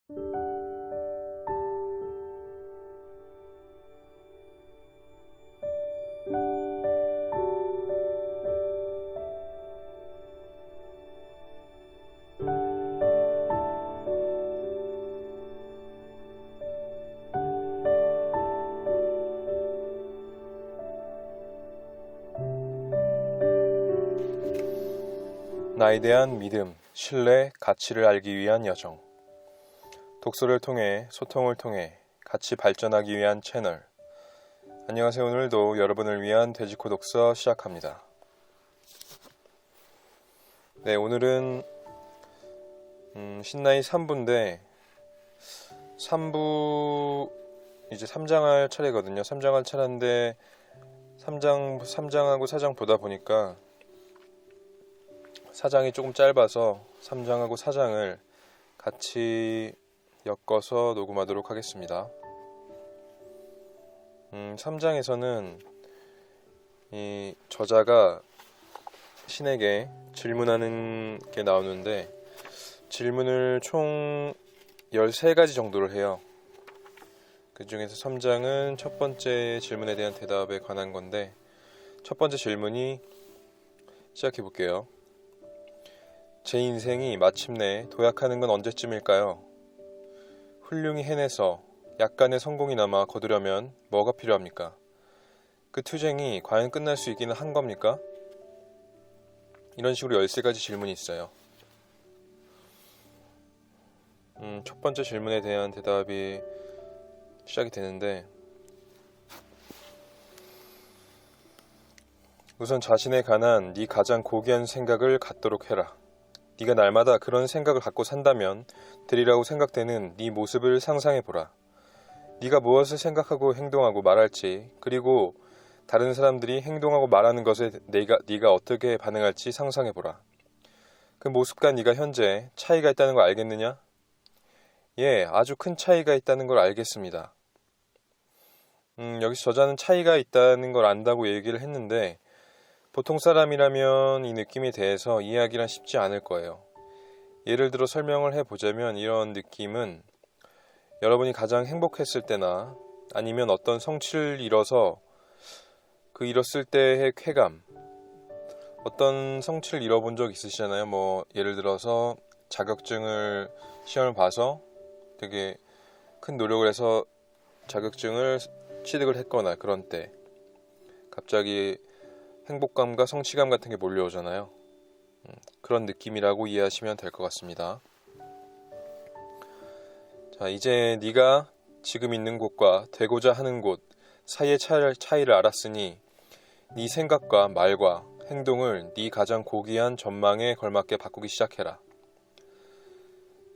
나에 대한 믿음, 신뢰, 가치를 알기 위한 여정. 독서를 통해, 소통을 통해 같이 발전하기 위한 채널. 안녕하세요. 오늘도 여러분을 위한 돼지코 독서 시작합니다. 네, 오늘은 신나이 3부인데 3부 이제 3장 할 차례거든요. 3장 할 차례인데 3장하고 4장 보다 보니까 4장이 조금 짧아서 3장하고 4장을 같이 엮어서 녹음하도록 하겠습니다. 3장에서는 이 저자가 신에게 질문하는 게 나오는데 질문을 총 13가지 정도를 해요. 그 중에서 3장은 첫 번째 질문에 대한 대답에 관한 건데 첫 번째 질문이 시작해 볼게요. 제 인생이 마침내 도약하는 건 언제쯤일까요? 훌륭히 해내서 약간의 성공이 남아 거두려면 뭐가 필요합니까? 그 투쟁이 과연 끝날 수 있기는 한 겁니까? 이런 식으로 13가지 질문이 있어요. 첫 번째 질문에 대한 대답이 시작이 되는데 우선 자신에 관한 네 가장 고귀한 생각을 갖도록 해라. 네가 날마다 그런 생각을 갖고 산다면 되리라고 생각되는 네 모습을 상상해보라. 네가 무엇을 생각하고 행동하고 말할지 그리고 다른 사람들이 행동하고 말하는 것에 네가 어떻게 반응할지 상상해보라. 그 모습과 네가 현재 차이가 있다는 걸 알겠느냐? 예, 아주 큰 차이가 있다는 걸 알겠습니다. 여기서 저자는 차이가 있다는 걸 안다고 얘기를 했는데 보통 사람이라면 이 느낌에 대해서 이해하기란 쉽지 않을 거예요. 예를 들어 설명을 해보자면 이런 느낌은 여러분이 가장 행복했을 때나 아니면 어떤 성취를 이뤄서 그 이뤘을 때의 쾌감, 어떤 성취를 이뤄본 적 있으시잖아요. 예를 들어서 자격증을 시험을 봐서 되게 큰 노력을 해서 자격증을 취득을 했거나 그런 때 갑자기 행복감과 성취감 같은 게 몰려오잖아요. 그런 느낌이라고 이해하시면 될 것 같습니다. 자, 이제 네가 지금 있는 곳과 되고자 하는 곳 사이의 차이를 알았으니 네 생각과 말과 행동을 네 가장 고귀한 전망에 걸맞게 바꾸기 시작해라.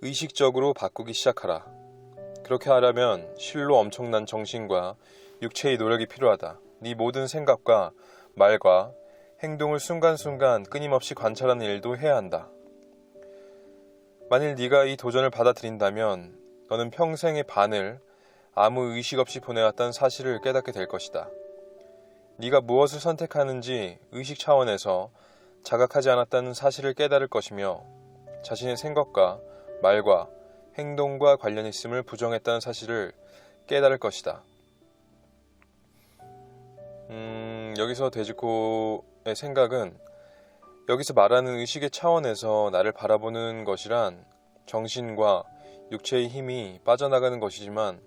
의식적으로 바꾸기 시작하라. 그렇게 하려면 실로 엄청난 정신과 육체의 노력이 필요하다. 네 모든 생각과 말과 행동을 순간순간 끊임없이 관찰하는 일도 해야 한다. 만일 네가 이 도전을 받아들인다면 너는 평생의 반을 아무 의식 없이 보내왔다는 사실을 깨닫게 될 것이다. 네가 무엇을 선택하는지 의식 차원에서 자각하지 않았다는 사실을 깨달을 것이며 자신의 생각과 말과 행동과 관련 있음을 부정했다는 사실을 깨달을 것이다. 여기서 돼지코의 생각은 여기서 말하는 의식의 차원에서 나를 바라보는 것이란 정신과 육체의 힘이 빠져나가는 것이지만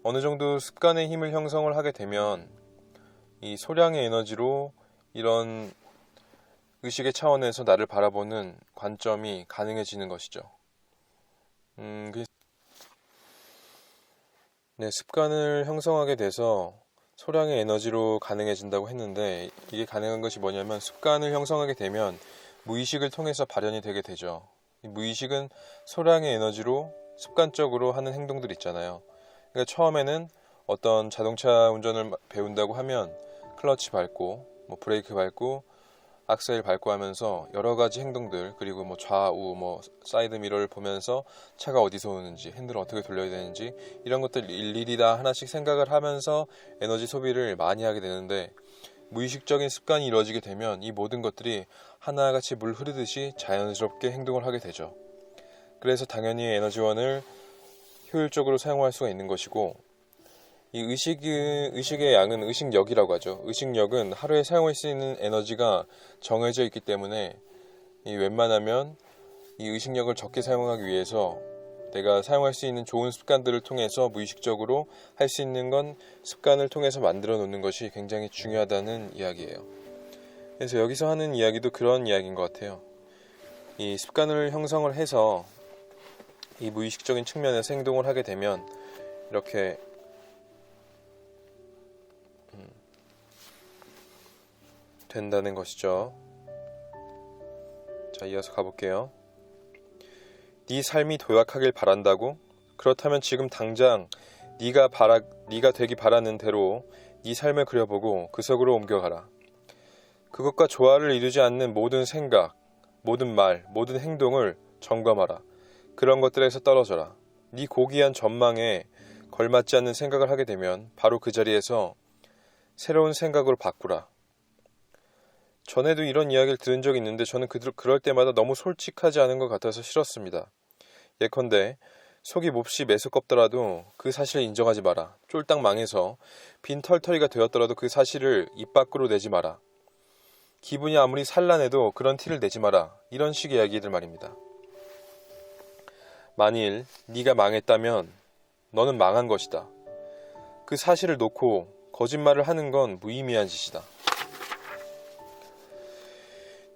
어느 정도 습관의 힘을 형성을 하게 되면 이 소량의 에너지로 이런 의식의 차원에서 나를 바라보는 관점이 가능해지는 것이죠. 습관을 형성하게 돼서 소량의 에너지로 가능해진다고 했는데 이게 가능한 것이 뭐냐면 습관을 형성하게 되면 무의식을 통해서 발현이 되게 되죠. 이 무의식은 소량의 에너지로 습관적으로 하는 행동들 있잖아요. 그러니까 처음에는 어떤 자동차 운전을 배운다고 하면 클러치 밟고 브레이크 밟고 악셀 밟고 하면서 여러 가지 행동들 그리고 좌우 사이드 미러를 보면서 차가 어디서 오는지 핸들을 어떻게 돌려야 되는지 이런 것들 일일이 다 하나씩 생각을 하면서 에너지 소비를 많이 하게 되는데 무의식적인 습관이 이루어지게 되면 이 모든 것들이 하나같이 물 흐르듯이 자연스럽게 행동을 하게 되죠. 그래서 당연히 에너지원을 효율적으로 사용할 수가 있는 것이고, 이 의식의 양은 의식력이라고 하죠. 의식력은 하루에 사용할 수 있는 에너지가 정해져 있기 때문에 웬만하면 이 의식력을 적게 사용하기 위해서 내가 사용할 수 있는 좋은 습관들을 통해서 무의식적으로 할 수 있는 건 습관을 통해서 만들어 놓는 것이 굉장히 중요하다는 이야기예요. 그래서 여기서 하는 이야기도 그런 이야기인 것 같아요. 이 습관을 형성을 해서 이 무의식적인 측면에서 행동을 하게 되면 이렇게 된다는 것이죠. 자, 이어서 가볼게요. 네 삶이 도약하길 바란다고? 그렇다면 지금 당장 네가 되기 바라는 대로 네 삶을 그려보고 그 속으로 옮겨가라. 그것과 조화를 이루지 않는 모든 생각, 모든 말, 모든 행동을 점검하라. 그런 것들에서 떨어져라. 네 고귀한 전망에 걸맞지 않는 생각을 하게 되면 바로 그 자리에서 새로운 생각으로 바꾸라. 전에도 이런 이야기를 들은 적이 있는데 저는 그럴 때마다 너무 솔직하지 않은 것 같아서 싫었습니다. 예컨대 속이 몹시 메스껍더라도 그 사실을 인정하지 마라. 쫄딱 망해서 빈털터리가 되었더라도 그 사실을 입 밖으로 내지 마라. 기분이 아무리 산란해도 그런 티를 내지 마라. 이런 식의 이야기들 말입니다. 만일 네가 망했다면 너는 망한 것이다. 그 사실을 놓고 거짓말을 하는 건 무의미한 짓이다.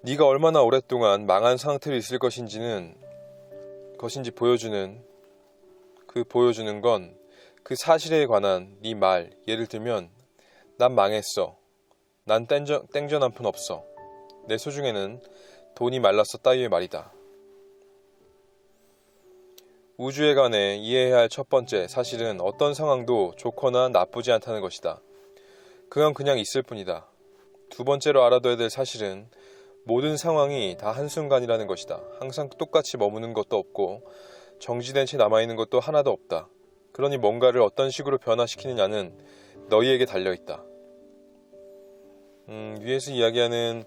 네가 얼마나 오랫동안 망한 상태로 있을 것인지 보여주는 건 그 사실에 관한 네 말, 예를 들면 난 망했어. 난 땡전 한 푼 없어. 내 소중에는 돈이 말랐어 따위의 말이다. 우주에 관해 이해해야 할 첫 번째 사실은 어떤 상황도 좋거나 나쁘지 않다는 것이다. 그건 그냥 있을 뿐이다. 두 번째로 알아둬야 될 사실은 모든 상황이 다 한순간이라는 것이다. 항상 똑같이 머무는 것도 없고 정지된 채 남아있는 것도 하나도 없다. 그러니 뭔가를 어떤 식으로 변화시키느냐는 너희에게 달려있다. 위에서 이야기하는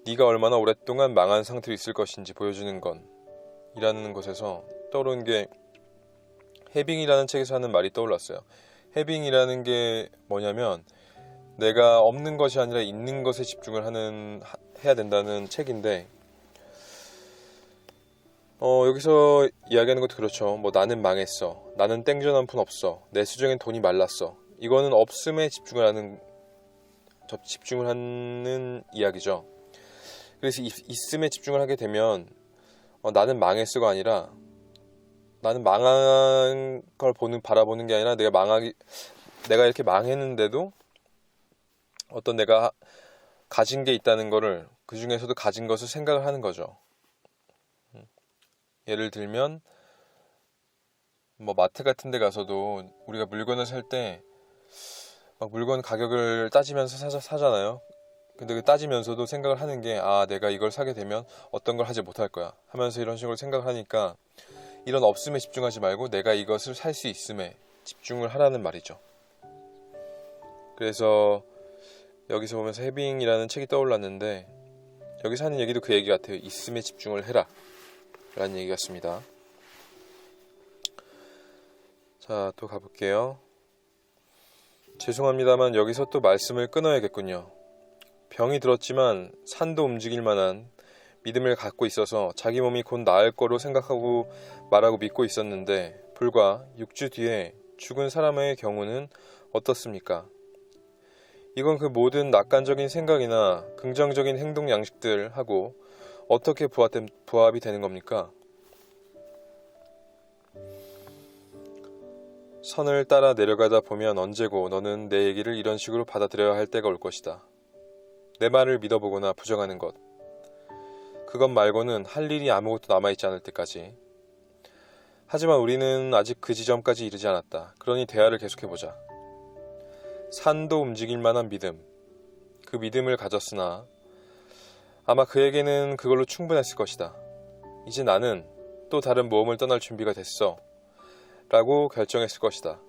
네가 얼마나 오랫동안 망한 상태로 있을 것인지 보여주는 건 이라는 것에서 떠오르는 게 해빙이라는 책에서 하는 말이 떠올랐어요. 해빙이라는 게 뭐냐면 내가 없는 것이 아니라 있는 것에 집중을 해야 된다는 책인데 여기서 이야기하는 것도 그렇죠. 뭐 나는 망했어. 나는 땡전 한 푼 없어. 내 수중엔 돈이 말랐어. 이거는 없음에 집중을 하는 이야기죠. 그래서 있음에 집중을 하게 되면 나는 망했어가 아니라 나는 망한 걸 바라보는 게 아니라 내가 이렇게 망했는데도 어떤 내가 가진 게 있다는 거를 그 중에서도 가진 것을 생각을 하는 거죠. 예를 들면 뭐 마트 같은 데 가서도 우리가 물건을 살 때 막 물건 가격을 따지면서 사잖아요. 근데 그 따지면서도 생각을 하는 게 내가 이걸 사게 되면 어떤 걸 하지 못할 거야 하면서 이런 식으로 생각을 하니까 이런 없음에 집중하지 말고 내가 이것을 살 수 있음에 집중을 하라는 말이죠. 그래서 여기서 보면서 해빙이라는 책이 떠올랐는데 여기서 하는 얘기도 그 얘기 같아요. 있음에 집중을 해라 라는 얘기 같습니다. 자, 또 가볼게요. 죄송합니다만 여기서 또 말씀을 끊어야겠군요. 병이 들었지만 산도 움직일 만한 믿음을 갖고 있어서 자기 몸이 곧 나을 거로 생각하고 말하고 믿고 있었는데 불과 6주 뒤에 죽은 사람의 경우는 어떻습니까? 이건 그 모든 낙관적인 생각이나 긍정적인 행동 양식들하고 어떻게 부합이 되는 겁니까? 선을 따라 내려가다 보면 언제고 너는 내 얘기를 이런 식으로 받아들여야 할 때가 올 것이다. 내 말을 믿어보거나 부정하는 것. 그것 말고는 할 일이 아무것도 남아있지 않을 때까지. 하지만 우리는 아직 그 지점까지 이르지 않았다. 그러니 대화를 계속해보자. 산도 움직일 만한 믿음. 그 믿음을 가졌으나 아마 그에게는 그걸로 충분했을 것이다. 이제 나는 또 다른 모험을 떠날 준비가 됐어. 라고 결정했을 것이다.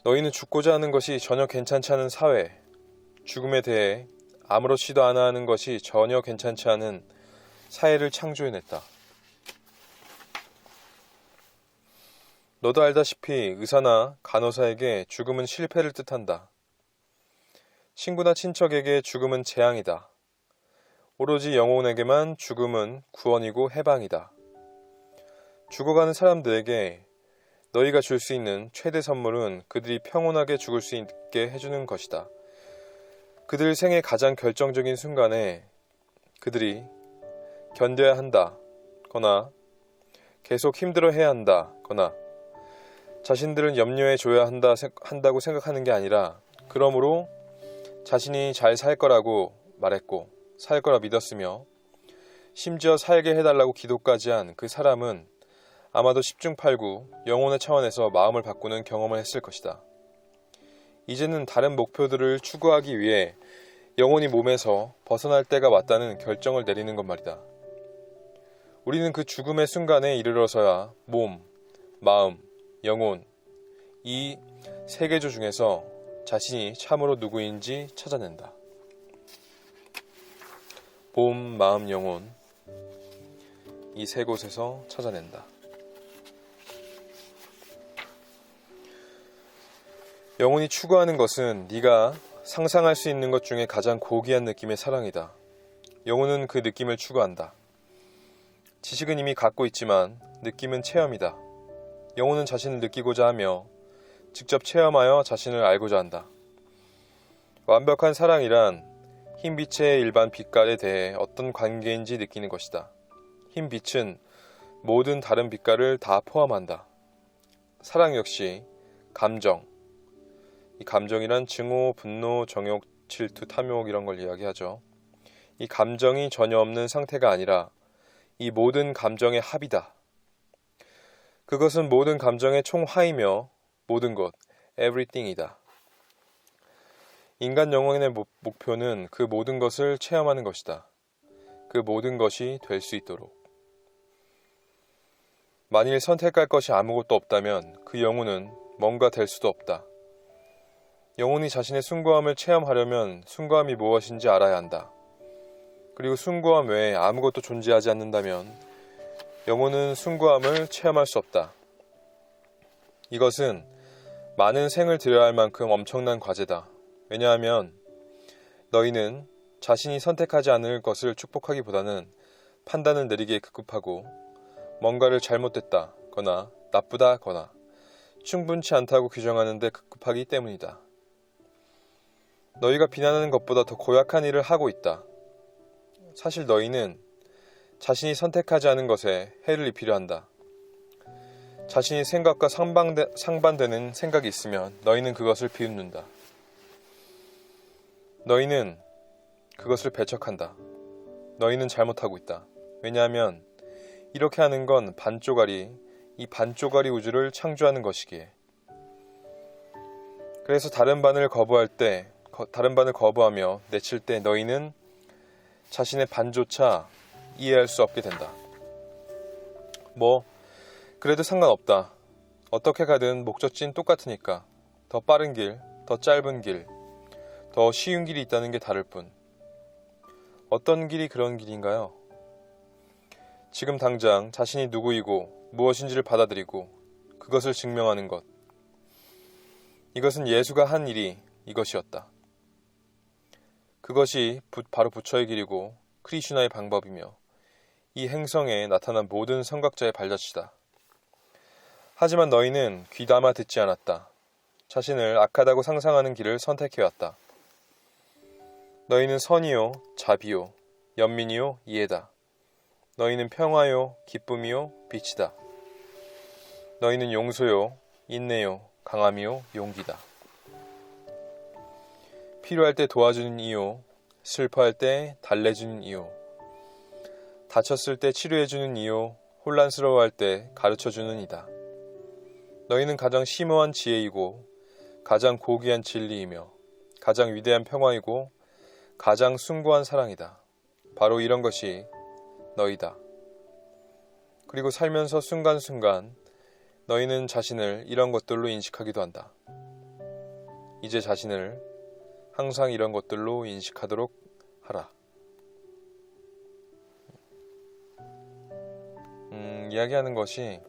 너희는 죽고자 하는 것이 전혀 괜찮지 않은 사회, 죽음에 대해 아무렇지도 않아 하는 것이 전혀 괜찮지 않은 사회를 창조해냈다. 너도 알다시피 의사나 간호사에게 죽음은 실패를 뜻한다. 친구나 친척에게 죽음은 재앙이다. 오로지 영혼에게만 죽음은 구원이고 해방이다. 죽어가는 사람들에게 너희가 줄 수 있는 최대 선물은 그들이 평온하게 죽을 수 있게 해주는 것이다. 그들 생의 가장 결정적인 순간에 그들이 견뎌야 한다거나 계속 힘들어해야 한다거나 자신들은 염려해 줘야 한다고 생각하는 게 아니라 그러므로 자신이 잘 살 거라고 말했고 살 거라 믿었으며 심지어 살게 해달라고 기도까지 한 그 사람은 아마도 10중 8구 영혼의 차원에서 마음을 바꾸는 경험을 했을 것이다. 이제는 다른 목표들을 추구하기 위해 영혼이 몸에서 벗어날 때가 왔다는 결정을 내리는 것 말이다. 우리는 그 죽음의 순간에 이르러서야 몸, 마음, 영혼, 이 세 개조 중에서 자신이 참으로 누구인지 찾아낸다. 몸, 마음, 영혼, 이 세 곳에서 찾아낸다. 영혼이 추구하는 것은 네가 상상할 수 있는 것 중에 가장 고귀한 느낌의 사랑이다. 영혼은 그 느낌을 추구한다. 지식은 이미 갖고 있지만 느낌은 체험이다. 영혼은 자신을 느끼고자 하며 직접 체험하여 자신을 알고자 한다. 완벽한 사랑이란 흰 빛의 일반 빛깔에 대해 어떤 관계인지 느끼는 것이다. 흰 빛은 모든 다른 빛깔을 다 포함한다. 사랑 역시 감정, 이 감정이란 증오, 분노, 정욕, 질투, 탐욕 이런 걸 이야기하죠. 이 감정이 전혀 없는 상태가 아니라 이 모든 감정의 합이다. 그것은 모든 감정의 총화이며 모든 것, everything이다. 인간 영혼의 목표는 그 모든 것을 체험하는 것이다. 그 모든 것이 될 수 있도록. 만일 선택할 것이 아무것도 없다면 그 영혼은 뭔가 될 수도 없다. 영혼이 자신의 숭고함을 체험하려면 숭고함이 무엇인지 알아야 한다. 그리고 숭고함 외에 아무것도 존재하지 않는다면 영혼은 숭고함을 체험할 수 없다. 이것은 많은 생을 들여야 할 만큼 엄청난 과제다. 왜냐하면 너희는 자신이 선택하지 않을 것을 축복하기보다는 판단을 내리기에 급급하고 뭔가를 잘못됐다거나 나쁘다거나 충분치 않다고 규정하는 데 급급하기 때문이다. 너희가 비난하는 것보다 더 고약한 일을 하고 있다. 사실 너희는 자신이 선택하지 않은 것에 해를 입히려 한다. 자신의 생각과 상반되는 생각이 있으면 너희는 그것을 비웃는다. 너희는 그것을 배척한다. 너희는 잘못하고 있다. 왜냐하면 이렇게 하는 건 이 반쪼가리 우주를 창조하는 것이기에. 그래서 다른 반을 거부하며 내칠 때 너희는 자신의 반조차 이해할 수 없게 된다. 그래도 상관없다. 어떻게 가든 목적지는 똑같으니까. 더 빠른 길, 더 짧은 길, 더 쉬운 길이 있다는 게 다를 뿐. 어떤 길이 그런 길인가요? 지금 당장 자신이 누구이고 무엇인지를 받아들이고 그것을 증명하는 것. 이것은 예수가 한 일이 이것이었다. 그것이 바로 부처의 길이고 크리슈나의 방법이며 이 행성에 나타난 모든 선각자의 발자취다. 하지만 너희는 귀담아 듣지 않았다. 자신을 악하다고 상상하는 길을 선택해왔다. 너희는 선이요, 자비요, 연민이요, 이해다. 너희는 평화요, 기쁨이요, 빛이다. 너희는 용서요, 인내요, 강함이요, 용기다. 필요할 때 도와주는 이요, 슬퍼할 때 달래주는 이요, 다쳤을 때 치료해주는 이요, 혼란스러워할 때 가르쳐주는 이다. 너희는 가장 심오한 지혜이고 가장 고귀한 진리이며 가장 위대한 평화이고 가장 숭고한 사랑이다. 바로 이런 것이 너희다. 그리고 살면서 순간순간 너희는 자신을 이런 것들로 인식하기도 한다. 이제 자신을 항상 이런 것들로 인식하도록 하라. 이야기하는 것이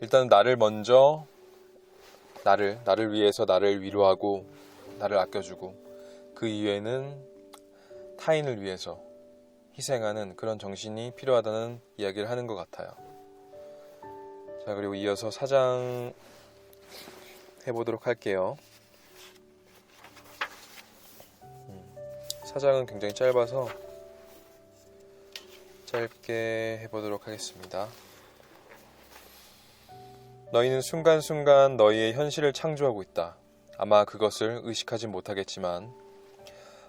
일단 나를 먼저 나를 위해서 나를 위로하고 나를 아껴주고 그 이외에는 타인을 위해서 희생하는 그런 정신이 필요하다는 이야기를 하는 것 같아요. 자, 그리고 이어서 4장 해보도록 할게요. 4장은 굉장히 짧아서 짧게 해보도록 하겠습니다. 너희는 순간순간 너희의 현실을 창조하고 있다. 아마 그것을 의식하지 못하겠지만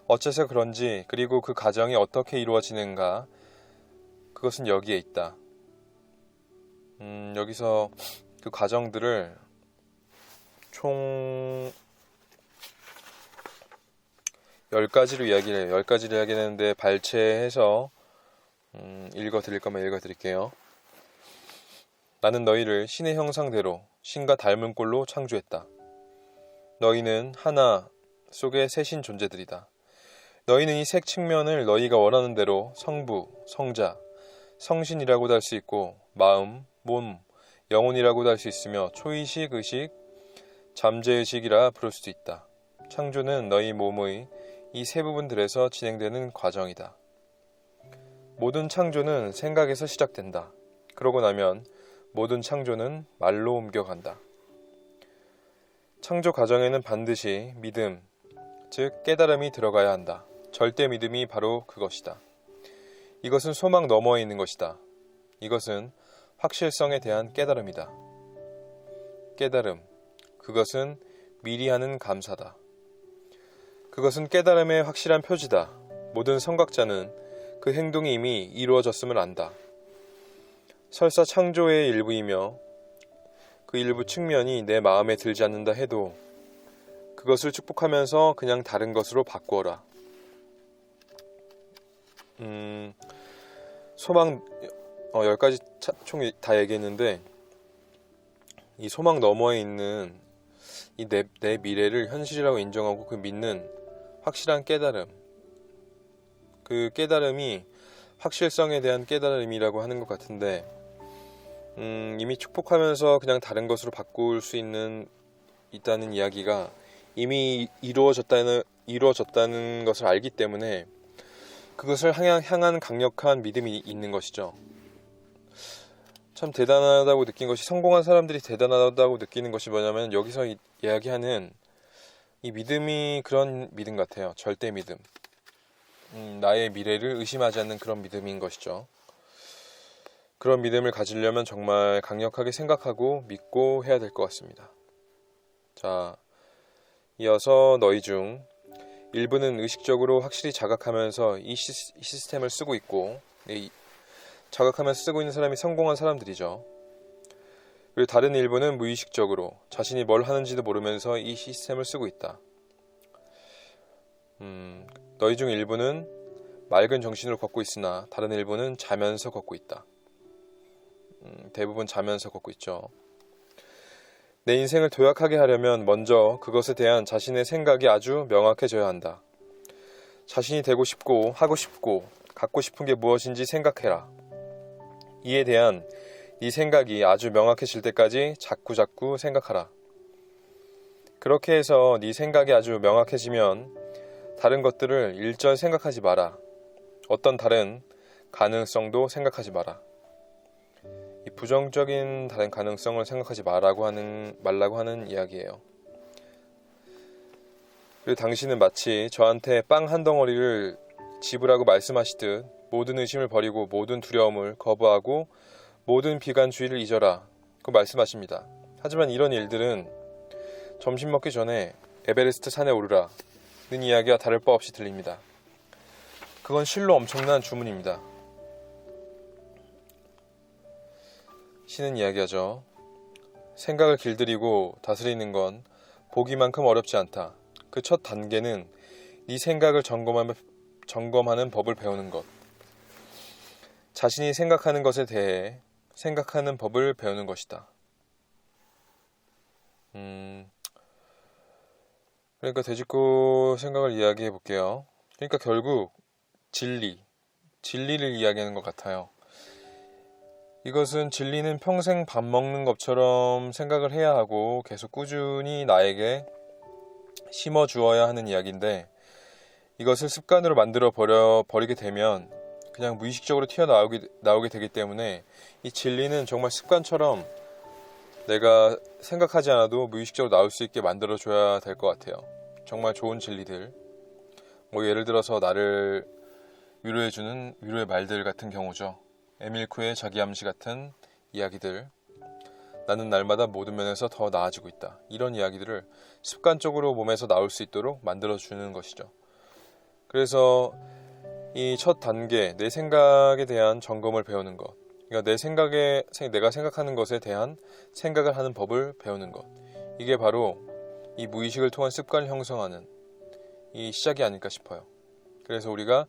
어째서 그런지 그리고 그 과정이 어떻게 이루어지는가 그것은 여기에 있다. 여기서 그 과정들을 총 10가지로 이야기를 해요. 10가지를 이야기하는데 발췌해서 읽어드릴 거면 읽어드릴게요. 나는 너희를 신의 형상대로 신과 닮은 꼴로 창조했다. 너희는 하나 속의 셋인 존재들이다. 너희는 이 색 측면을 너희가 원하는 대로 성부, 성자, 성신이라고도 할 수 있고 마음, 몸, 영혼이라고도 할 수 있으며 초의식, 의식, 잠재의식이라 부를 수도 있다. 창조는 너희 몸의 이 세 부분들에서 진행되는 과정이다. 모든 창조는 생각에서 시작된다. 그러고 나면 모든 창조는 말로 옮겨간다. 창조 과정에는 반드시 믿음, 즉 깨달음이 들어가야 한다. 절대 믿음이 바로 그것이다. 이것은 소망 너머에 있는 것이다. 이것은 확실성에 대한 깨달음이다. 깨달음, 그것은 미리 하는 감사다. 그것은 깨달음의 확실한 표지다. 모든 선각자는 그 행동이 이미 이루어졌음을 안다. 설사 창조의 일부이며 그 일부 측면이 내 마음에 들지 않는다 해도 그것을 축복하면서 그냥 다른 것으로 바꾸어라. 소망 10가지 총 다 얘기했는데 이 소망 너머에 있는 이 내 미래를 현실이라고 인정하고 그 믿는 확실한 깨달음, 그 깨달음이 확실성에 대한 깨달음이라고 하는 것 같은데 이미 축복하면서 그냥 다른 것으로 바꿀 수 있다는 이야기가 이미 이루어졌다는 것을 알기 때문에 그것을 향한 강력한 믿음이 있는 것이죠. 참 대단하다고 느낀 것이, 성공한 사람들이 대단하다고 느끼는 것이 뭐냐면 여기서 이야기하는 이 믿음이 그런 믿음 같아요. 절대 믿음. 나의 미래를 의심하지 않는 그런 믿음인 것이죠. 그런 믿음을 가지려면 정말 강력하게 생각하고 믿고 해야 될 것 같습니다. 자, 이어서 너희 중 일부는 의식적으로 확실히 자각하면서 이 시스템을 쓰고 있고, 자각하면서 쓰고 있는 사람이 성공한 사람들이죠. 그리고 다른 일부는 무의식적으로 자신이 뭘 하는지도 모르면서 이 시스템을 쓰고 있다. 너희 중 일부는 맑은 정신으로 걷고 있으나 다른 일부는 자면서 걷고 있다. 대부분 자면서 걷고 있죠. 내 인생을 도약하게 하려면 먼저 그것에 대한 자신의 생각이 아주 명확해져야 한다. 자신이 되고 싶고 하고 싶고 갖고 싶은 게 무엇인지 생각해라. 이에 대한 네 생각이 아주 명확해질 때까지 자꾸 생각하라. 그렇게 해서 네 생각이 아주 명확해지면 다른 것들을 일절 생각하지 마라. 어떤 다른 가능성도 생각하지 마라. 이 부정적인 다른 가능성을 생각하지 말라고 하는 이야기예요. 그리고 당신은 마치 저한테 빵 한 덩어리를 지불하고 말씀하시듯 모든 의심을 버리고 모든 두려움을 거부하고 모든 비관주의를 잊어라 고 말씀하십니다. 하지만 이런 일들은 점심 먹기 전에 에베레스트 산에 오르라 는 이야기와 다를 바 없이 들립니다. 그건 실로 엄청난 주문입니다. 신은 이야기하죠. 생각을 길들이고 다스리는 건 보기만큼 어렵지 않다. 그 첫 단계는 네 생각을 점검하는 법을 배우는 것. 자신이 생각하는 것에 대해 생각하는 법을 배우는 것이다. 그러니까 되짚고 생각을 이야기해 볼게요. 그러니까 결국 진리를 이야기하는 것 같아요. 이것은 진리는 평생 밥 먹는 것처럼 생각을 해야 하고 계속 꾸준히 나에게 심어 주어야 하는 이야기인데, 이것을 습관으로 만들어 버리게 되면 그냥 무의식적으로 튀어나오게 되기 때문에 이 진리는 정말 습관처럼 내가 생각하지 않아도 무의식적으로 나올 수 있게 만들어 줘야 될 것 같아요. 정말 좋은 진리들, 예를 들어서 나를 위로해주는 위로의 말들 같은 경우죠. 에밀쿠의 자기암시 같은 이야기들, 나는 날마다 모든 면에서 더 나아지고 있다, 이런 이야기들을 습관적으로 몸에서 나올 수 있도록 만들어주는 것이죠. 그래서 이 첫 단계, 내 생각에 대한 점검을 배우는 것, 그러니까 내가 생각하는 것에 대한 생각을 하는 법을 배우는 것, 이게 바로 이 무의식을 통한 습관을 형성하는 이 시작이 아닐까 싶어요. 그래서 우리가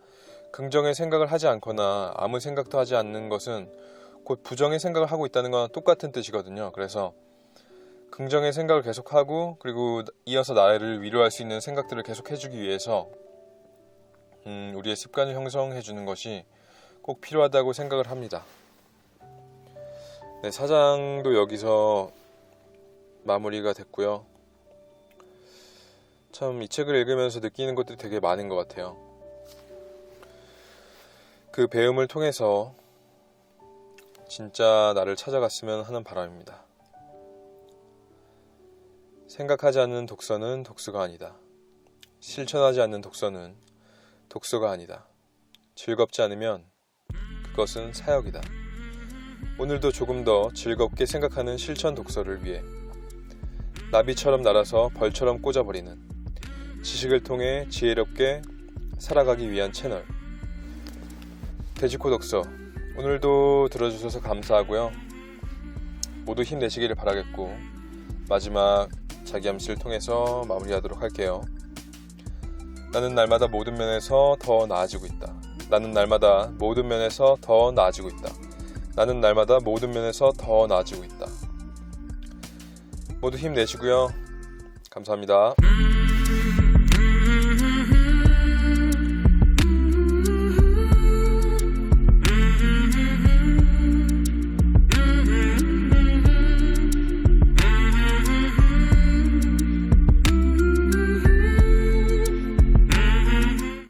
긍정의 생각을 하지 않거나 아무 생각도 하지 않는 것은 곧 부정의 생각을 하고 있다는 건 똑같은 뜻이거든요. 그래서 긍정의 생각을 계속하고, 그리고 이어서 나를 위로할 수 있는 생각들을 계속 해주기 위해서 우리의 습관을 형성해 주는 것이 꼭 필요하다고 생각을 합니다. 네, 4장도 여기서 마무리가 됐고요. 참 이 책을 읽으면서 느끼는 것들이 되게 많은 것 같아요. 그 배움을 통해서 진짜 나를 찾아갔으면 하는 바람입니다. 생각하지 않는 독서는 독서가 아니다. 실천하지 않는 독서는 독서가 아니다. 즐겁지 않으면 그것은 사역이다. 오늘도 조금 더 즐겁게 생각하는 실천 독서를 위해 나비처럼 날아서 벌처럼 꽂아버리는, 지식을 통해 지혜롭게 살아가기 위한 채널 돼지코 독서, 오늘도 들어주셔서 감사하고요. 모두 힘내시기를 바라겠고, 마지막 자기암시를 통해서 마무리하도록 할게요. 나는 날마다 모든 면에서 더 나아지고 있다. 나는 날마다 모든 면에서 더 나아지고 있다. 나는 날마다 모든 면에서 더 나아지고 있다. 모두 힘내시고요. 감사합니다.